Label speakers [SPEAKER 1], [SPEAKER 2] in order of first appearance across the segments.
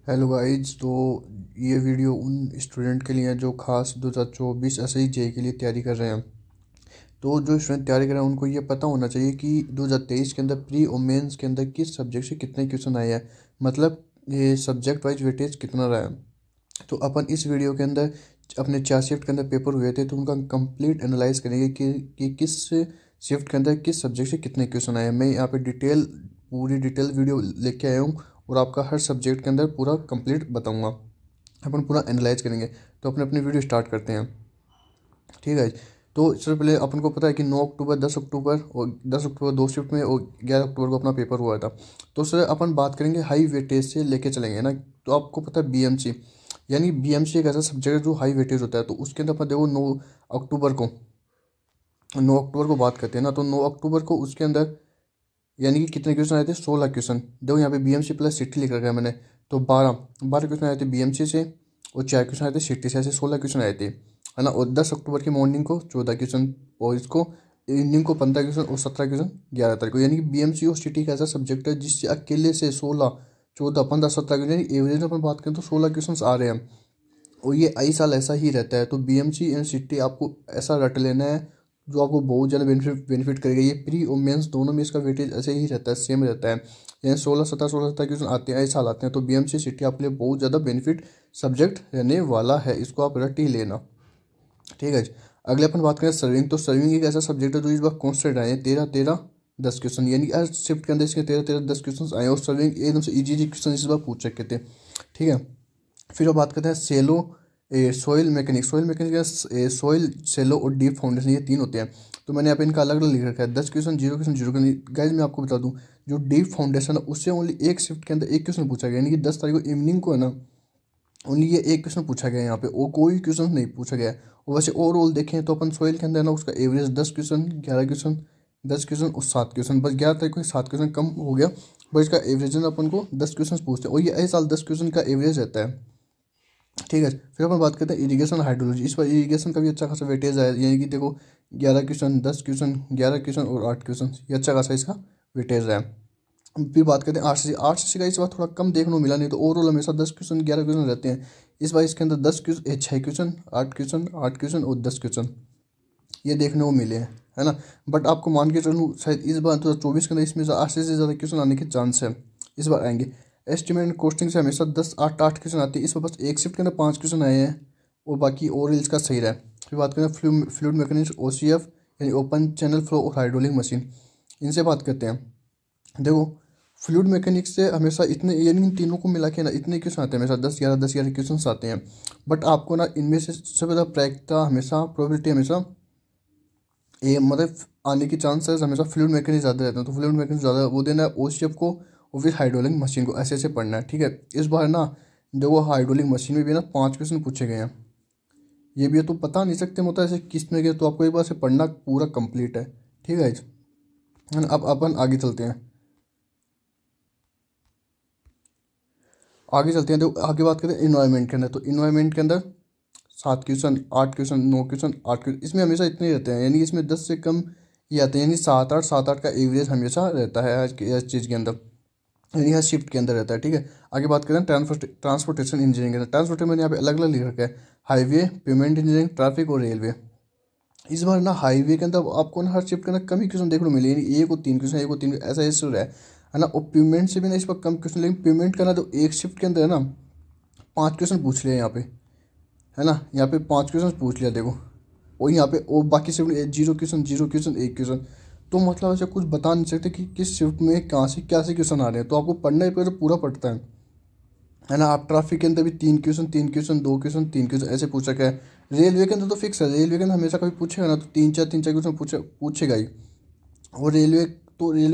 [SPEAKER 1] Hello guys. तो ये video उन स्टूडेंट के लिए है जो खास 2024 एसआई जेई के लिए तैयारी कर रहे हैं। तो जो स्टूडेंट तैयारी कर रहे हैं उनको ये पता होना चाहिए कि 2023 के अंदर प्री और मेंस के अंदर किस सब्जेक्ट से कितने क्वेश्चन आए हैं, मतलब ये सब्जेक्ट वाइज वेटेज कितना रहा है। तो अपन इस वीडियो के अंदर अपने 4 शिफ्ट के अंदर पेपर हुए थे तो उनका कंप्लीट एनालाइज करेंगे कि किस शिफ्ट के अंदर किस सब्जेक्ट से कितने क्वेश्चन आए हैं। मैं यहाँ पे पूरी डिटेल वीडियो लेके आया हूँ और आपका हर सब्जेक्ट के अंदर पूरा कंप्लीट बताऊँगा। अपन पूरा एनालाइज करेंगे। तो अपने अपनी वीडियो स्टार्ट करते हैं, ठीक है। तो इससे पहले अपन को पता है कि 9 अक्टूबर, 10 अक्टूबर और 10 अक्टूबर 2 शिफ्ट में और 11 अक्टूबर को अपना पेपर हुआ था। तो उससे अपन बात करेंगे हाई वेटेज से लेके चलेंगे ना। तो आपको पता है बीएमसी, यानी बीएमसी एक ऐसा सब्जेक्ट है जो हाई वेटेज होता है। तो उसके अंदर अपन देखो 9 अक्टूबर को 9 अक्टूबर को बात करते हैं ना। तो 9 अक्टूबर को उसके अंदर यानी कि कितने क्वेश्चन आए थे, 16 क्वेश्चन। देखो यहाँ पे बीएमसी प्लस सिटी लिख रखा है मैंने। तो 12 क्वेश्चन आए थे बीएमसी से और 4 क्वेश्चन आए थे सिटी से, ऐसे 16 क्वेश्चन आए थे, है ना। और 10 अक्टूबर की मॉर्निंग को 14 क्वेश्चन और इसको इवनिंग को 15 क्वेश्चन और 17 क्वेश्चन 11 तारीख को। यानी कि बीएमसी और सिटी का ऐसा सब्जेक्ट है जिससे अकेले से 16, 14, 15, 17 यानी एवरेज में अपन बात करें तो 16 क्वेश्चन आ रहे हैं। और ये आई साल ऐसा ही रहता है। तो बीएमसी एंड सिटी आपको ऐसा रट लेना है जो आपको बहुत ज़्यादा बेनिफिट करेगा। ये प्री और मेंस दोनों में इसका वेटेज ऐसे ही रहता है, सेम रहता है। यानी 16, 17, 16, 17 क्वेश्चन आते हैं, ऐसे साल आते हैं। तो बीएमसी सिटी आपके लिए बहुत ज़्यादा बेनिफिट सब्जेक्ट रहने वाला है, इसको आप रट ही लेना, ठीक है जी। अगले अपन बात करें सर्विंग। तो सर्विंग एक ऐसा सब्जेक्ट है जो इस बार कॉन्स्टेंट आए हैं, 13, 13, 10 क्वेश्चन, यानी कि हर शिफ्ट के अंदर इसके 13, 13, 10 क्वेश्चन आए हैं। और सर्विंग एकदम से इजी क्वेश्चन इस बार पूछ सके थे, ठीक है। फिर अब बात करते हैं सेलो सोइल मैकेनिक्स। सोइल, सेलो और डीप फाउंडेशन, ये 3 होते हैं। तो मैंने यहाँ पे इनका अलग अलग लिख रखा है, 10 क्वेश्चन, 0 क्वेश्चन, 0 क्वेश्चन। गाइज मैं आपको बता दूँ, जो डीप फाउंडेशन है उससे ओनली एक शिफ्ट के अंदर एक क्वेश्चन पूछा गया, यानी कि 10 तारीख को इवनिंग को है ना, ओनली ये एक क्वेश्चन पूछा गया है यहाँ पे, और कोई क्वेश्चन नहीं पूछा गया है। और वैसे ओवरऑल देखें तो अपन सोइल के अंदर ना उसका एवरेज 10 क्वेश्चन, 11 क्वेश्चन, 10 क्वेश्चन और 7 क्वेश्चन, बस 11 तारीख को 7 क्वेश्चन कम हो गया। बस इसका एवरेज ना अपन को 10 क्वेश्चन पूछते हैं और ये हर साल 10 क्वेश्चन का एवरेज रहता है, ठीक है। फिर अपन बात करते हैं इरिगेशन हाइड्रोलॉजी। इस पर इरिगेशन का भी अच्छा खासा वेटेज है, यानी कि देखो 11 क्वेश्चन, 10 क्वेश्चन, 11 क्वेश्चन और 8 क्वेश्चन, ये अच्छा खासा इसका वेटेज है। फिर बात करते हैं आरसीसी। आरसीसी का इस बार थोड़ा कम देखने को मिला, नहीं तो ओवरऑल हमेशा 10 क्वेश्चन, 11 क्वेश्चन रहते हैं। इस बार इसके अंदर 10 क्वेश्चन, 6 क्वेश्चन, 8 क्वेश्चन, 8 क्वेश्चन और 10 क्वेश्चन ये देखने को मिले हैं, है ना। बट आपको मान के चलूँ शायद इस बार 2024 के अंदर इसमें 80 से ज़्यादा क्वेश्चन आने के चांस है, इस बार आएंगे। एस्टिमेट एंड कोस्टिंग से हमेशा 10, 8, 8 क्वेश्चन आते हैं। इस बार बस एक शिफ्ट के अंदर 5 क्वेश्चन आए हैं और बाकी ओवरऑल इसका सही रहा है। फिर बात करें फ्लूइड मैकेनिक्स, ओसीएफ यानी ओपन चैनल फ्लो और हाइड्रोलिक मशीन, इनसे बात करते हैं। देखो फ्लूइड मैकेनिक्स से हमेशा इतने, यानी इन तीनों को मिला के ना इतने क्वेश्चन आते हैं, हमेशा 10, 11, 10, 11 क्वेश्चन आते हैं। बट आपको ना इनमें से सबसे ज़्यादा प्रायिकता हमेशा, प्रोबेबिलिटी हमेशा ये मतलब आने की चांसेस हमेशा फ्लूइड मैकेनिक्स ज़्यादा रहते हैं। तो फ्लूइड मैकेनिक्स ज़्यादा वो देना है ओसीएफ को और फिर हाइड्रोलिक मशीन को, ऐसे ऐसे पढ़ना है, ठीक है। इस बार ना देखो हाइड्रोलिक मशीन में भी ना 5 क्वेश्चन पूछे गए हैं। ये भी है तो बता नहीं सकते मतलब ऐसे किस में गए, तो आपको एक बार से पढ़ना पूरा कंप्लीट है, ठीक है। अब अपन आगे चलते हैं, देखो आगे बात करते हैं इन्वायरमेंट के अंदर। तो इन्वायरमेंट के अंदर 7 क्वेश्चन, 8 क्वेश्चन, 9 क्वेश्चन, 8 क्वेश्चन, इसमें हमेशा इतने ही रहते हैं, यानी इसमें 10 से कम ही आते हैं। यानी 7, 8, 7, 8 का एवरेज हमेशा रहता है हर चीज़ के अंदर, यानी हर शिफ्ट के अंदर रहता है, ठीक है। आगे बात करें ट्रांसपोर्टेशन इंजीनियरिंग के अंदर। ट्रांसपोर्टेशन मैंने यहाँ पे अलग अलग लिख रखा है, हाईवे, पेमेंट इंजीनियरिंग, ट्रैफिक और रेलवे। इस बार ना हाईवे के अंदर आपको ना हर शिफ्ट के अंदर कम ही क्वेश्चन देखने को मिले, यानी 1 और 3 क्वेश्चन, 1 और 3 ऐसा ऐसे रहा है ना। और पेमेंट से भी ना इस बार कम क्वेश्चन, लेकिन पेमेंट का ना तो एक शिफ्ट के अंदर है ना 5 क्वेश्चन पूछ लिया यहाँ पे, है ना। यहाँ पे 5 क्वेश्चन पूछ लिया देखो, और यहाँ पे और बाकी शिफ्ट 0 क्वेश्चन, 0 क्वेश्चन, 1 क्वेश्चन। तो मतलब ऐसे कुछ बता नहीं सकते कि किस शिफ्ट में कहाँ से क्या से क्वेश्चन आ रहे हैं। तो आपको पढ़ना ही पड़ेगा, पूरा पड़ता है ना। आप ट्रैफिक के अंदर भी 3 क्वेश्चन, 3 क्वेश्चन, 2 क्वेश्चन, 3 क्वेश्चन ऐसे पूछ सका है। रेलवे के अंदर तो फिक्स है, रेलवे के अंदर हमेशा कभी पूछेगा ना तो 3, 4 क्वेश्चन पूछेगा ही। और रेलवे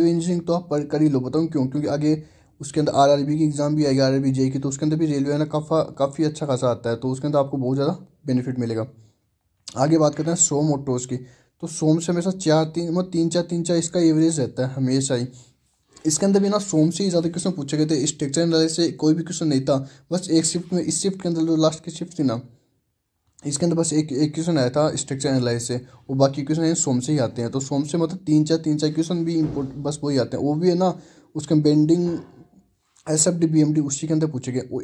[SPEAKER 1] इंजीनियरिंग तो आप पढ़ कर ही लो, बताऊँ क्यों, क्योंकि आगे उसके अंदर आरआरबी की एग्जाम भी आएगी, आरआरबी जेई की। तो उसके अंदर भी रेलवे है ना काफ़ी अच्छा खासा आता है, तो उसके अंदर आपको बहुत ज़्यादा बेनिफिट मिलेगा। आगे बात करते हैं सोम और टोस की। तो सोम से हमेशा 4, 3 मतलब 3, 4, 3, 4 इसका एवरेज रहता है हमेशा ही। इसके अंदर भी ना सोम से ही ज़्यादा क्वेश्चन पूछे गए थे, स्ट्रक्चर एनालिसिस से कोई भी क्वेश्चन नहीं था। बस एक शिफ्ट में, इस शिफ्ट के अंदर जो लास्ट की शिफ्ट थी ना, इसके अंदर बस एक क्वेश्चन आया था स्ट्रक्चर एनालिसिस से, और बाकी क्वेश्चन सोम से ही आते हैं। तो सोम से मतलब 3, 4 क्वेश्चन भी इम्पोर्ट बस वही आते हैं, वो भी है ना उसके बेंडिंग SFD BMD उसी के अंदर पूछे गए। वो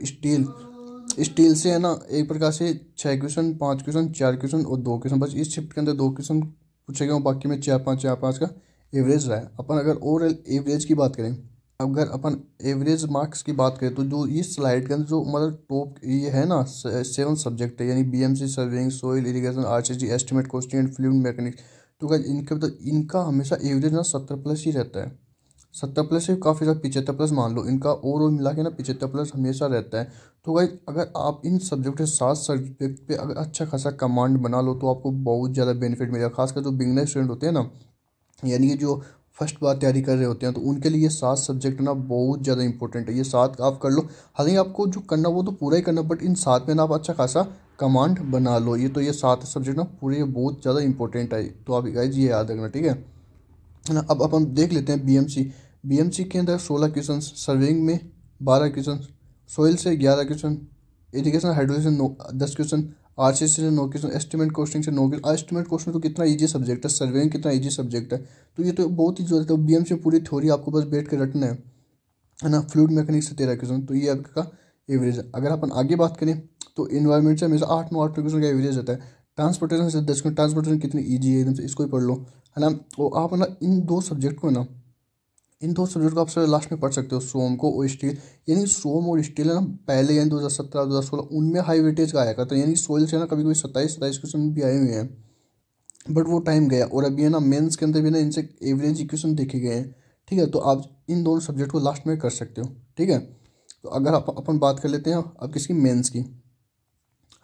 [SPEAKER 1] स्टील से है ना एक प्रकार से 6 क्वेश्चन, 5 क्वेश्चन, 4 क्वेश्चन और 2 क्वेश्चन, बस इस शिफ्ट के अंदर 2 क्वेश्चन पूछे गए, बाकी में 4-5 का एवरेज रहा है। अपन अगर ओवरऑल एवरेज की बात करें, अगर अपन एवरेज मार्क्स की बात करें तो जो इस स्लाइड के अंदर जो मतलब टॉप ये है ना 7 सब्जेक्ट है, यानी BMC, surveying, soil irrigation, RCG, estimate, costing and fluid mechanics, तो गाइस इनका हमेशा एवरेज ना 70+ ही रहता है। 70+ से काफ़ी ज़्यादा 75+ मान लो, इनका ओवरऑल मिला के ना 75+ हमेशा रहता है। तो गाइस अगर आप इन सब्जेक्ट से 7 सब्जेक्ट पे अगर अच्छा खासा कमांड बना लो तो आपको बहुत ज़्यादा बेनिफिट मिलेगा, खासकर जो बिगनर स्टूडेंट होते हैं ना, यानी कि जो फर्स्ट बार तैयारी कर रहे होते हैं, तो उनके लिए 7 सब्जेक्ट ना बहुत ज़्यादा इंपॉर्टेंट है। ये 7 आप कर लो, हालांकि आपको जो करना वो तो पूरा ही करना, बट इन 7 में ना आप अच्छा खासा कमांड बना लो। ये 7 सब्जेक्ट ना पूरे बहुत ज़्यादा इंपॉर्टेंट है, तो आप गाइस ये याद रखना, ठीक है ना। अब अपन देख लेते हैं BMC के अंदर 16 क्वेश्चन, सर्वेइंग में 12 क्वेश्चन, सोइल से 11 क्वेश्चन, इरिगेशन हाइड्रोलॉजी से 10 क्वेश्चन, RCC से 9 क्वेश्चन, एस्टिमेट कॉस्टिंग से 9 क्वेश्चन। एस्टिमेट कॉस्टिंग तो कितना इजी सब्जेक्ट है, सर्वेइंग कितना इजी सब्जेक्ट है, तो ये तो बहुत ही जरूरत है। BMC पूरी थ्योरी आपको बस बैठ कर रटना है ना। फ्लूइड मैकेनिक्स से 13 क्वेश्चन, तो ये आपका एवरेज है। अगर अपन आगे बात करें तो इन्वायरमेंट से हमेशा 8 क्वेश्चन का एवरेज रहता है। ट्रांसपोर्टेशन से 10 क्वेश्चन, ट्रांसपोर्टेशन कितनी ईजी है एकदम से, इसको ही पढ़ लो, है ना। और आप ना इन दो सब्जेक्ट को आप सर लास्ट में पढ़ सकते हो, सोम को और स्टील। यानी सोम और स्टील है ना पहले यानी 2017-2016 उनमें हाई वेटेज का आया करता है, यानी सोइल से ना कभी कभी 27 क्वेश्चन भी आए हुए हैं, बट वो टाइम गया। और अभी है ना मेंस के अंदर भी ना इनसे एवरेज इक्वेशन देखे गए हैं, ठीक है। तो आप इन दोनों सब्जेक्ट को लास्ट में कर सकते हो, ठीक है। तो अगर अपन बात कर लेते हैं अब किसकी, मेंस की,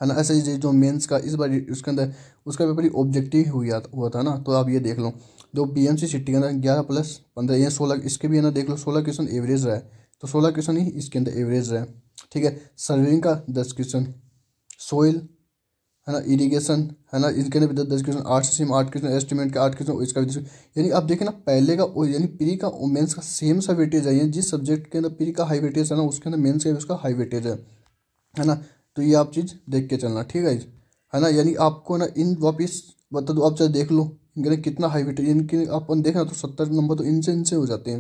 [SPEAKER 1] है ना। ऐसे ही जो मेंस का इस बार उसके अंदर उसका पेपर ही ऑब्जेक्टिव हुआ था ना, तो आप ये देख लो, जो BMC सिटी के अंदर 11+15 ये 16, इसके भी है ना देख लो 16 क्वेश्चन एवरेज रहा है, तो 16 क्वेश्चन ही इसके अंदर एवरेज रहा है, ठीक है। सर्वेइंग का 10 क्वेश्चन, सोइल, है ना, इरिगेशन, है ना, इनके अंदर भी 10 क्वेश्चन, RCC में 8 क्वेश्चन, एस्टिमेट का 8 क्वेश्चन, इसका भी 10। यानी आप देखें ना पहले का यानी प्री का और मेंस का सेम सा वेटेज है, यानी जिस सब्जेक्ट के अंदर प्री का हाई वेटेज है ना उसके अंदर मेंस का भी उसका हाई वेटेज है ना। तो ये आप चीज़ देख के चलना, ठीक है ना। यानी आपको ना इन वापिस बता दो, आप चाहे देख लो इनके कितना हाई वेटेज, इनके अपन देखना तो 70 नंबर तो इनसे हो जाते हैं,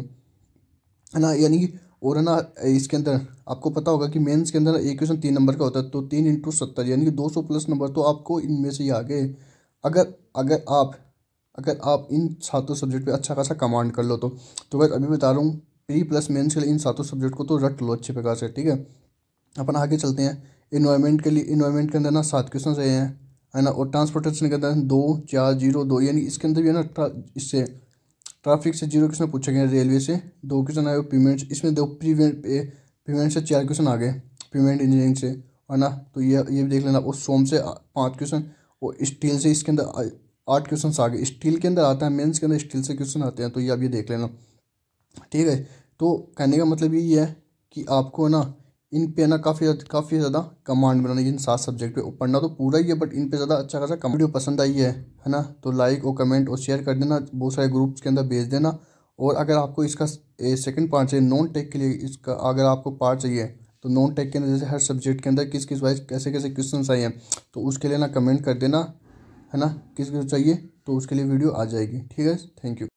[SPEAKER 1] है ना। यानी कि और है ना इसके अंदर आपको पता होगा कि मेंस के अंदर एक क्वेश्चन 3 नंबर का होता है, तो 3 × 70 यानी कि 200+ नंबर तो आपको इनमें से ही आ गए। अगर अगर आप अगर आप इन 7 सब्जेक्ट पे अच्छा खासा कमांड कर लो तो बस अभी बता रहा हूँ, प्री प्लस मेंस के लिए इन 7 सब्जेक्ट को तो रट लो अच्छे प्रकार से, ठीक है। अपन आगे चलते हैं। इन्वायरमेंट के लिए, इन्वायरमेंट के अंदर ना 7 क्वेश्चन रहे हैं, है ना। और ट्रांसपोर्टेशन के अंदर 2, 4, 0, 2, यानी इसके अंदर भी है ना इससे ट्रैफिक से 0 क्वेश्चन पूछे गए, रेलवे से 2 क्वेश्चन आए, पेमेंट इसमें 2, पेमेंट से 4 क्वेश्चन आ गए, पेमेंट इंजीनियरिंग से, है ना। तो ये भी देख लेना। और सोम से 5 क्वेश्चन, और स्टील से इसके अंदर 8 क्वेश्चन आ गए। स्टील के अंदर आता है, मेंस के अंदर स्टील से क्वेश्चन आते हैं, तो ये आप ये देख लेना, ठीक है। तो कहने का मतलब यही है कि आपको ना इन पे ना काफ़ी ज़्यादा कमांड बनानी है इन 7 सब्जेक्ट पे। पढ़ना तो पूरा ही है, बट इन पे ज़्यादा अच्छा खासा वीडियो पसंद आई है ना, तो लाइक और कमेंट और शेयर कर देना, बहुत सारे ग्रुप्स के अंदर भेज देना। और अगर आपको इसका सेकंड पार्ट चाहिए नॉन टेक के लिए, इसका अगर आपको पार्ट चाहिए तो नॉन टेक के अंदर जैसे हर सब्जेक्ट के अंदर किस किस वाइज कैसे कैसे क्वेश्चन आए हैं, तो उसके लिए ना कमेंट कर देना, है ना, किस किस चाहिए, तो उसके लिए वीडियो आ जाएगी, ठीक है। Thank you.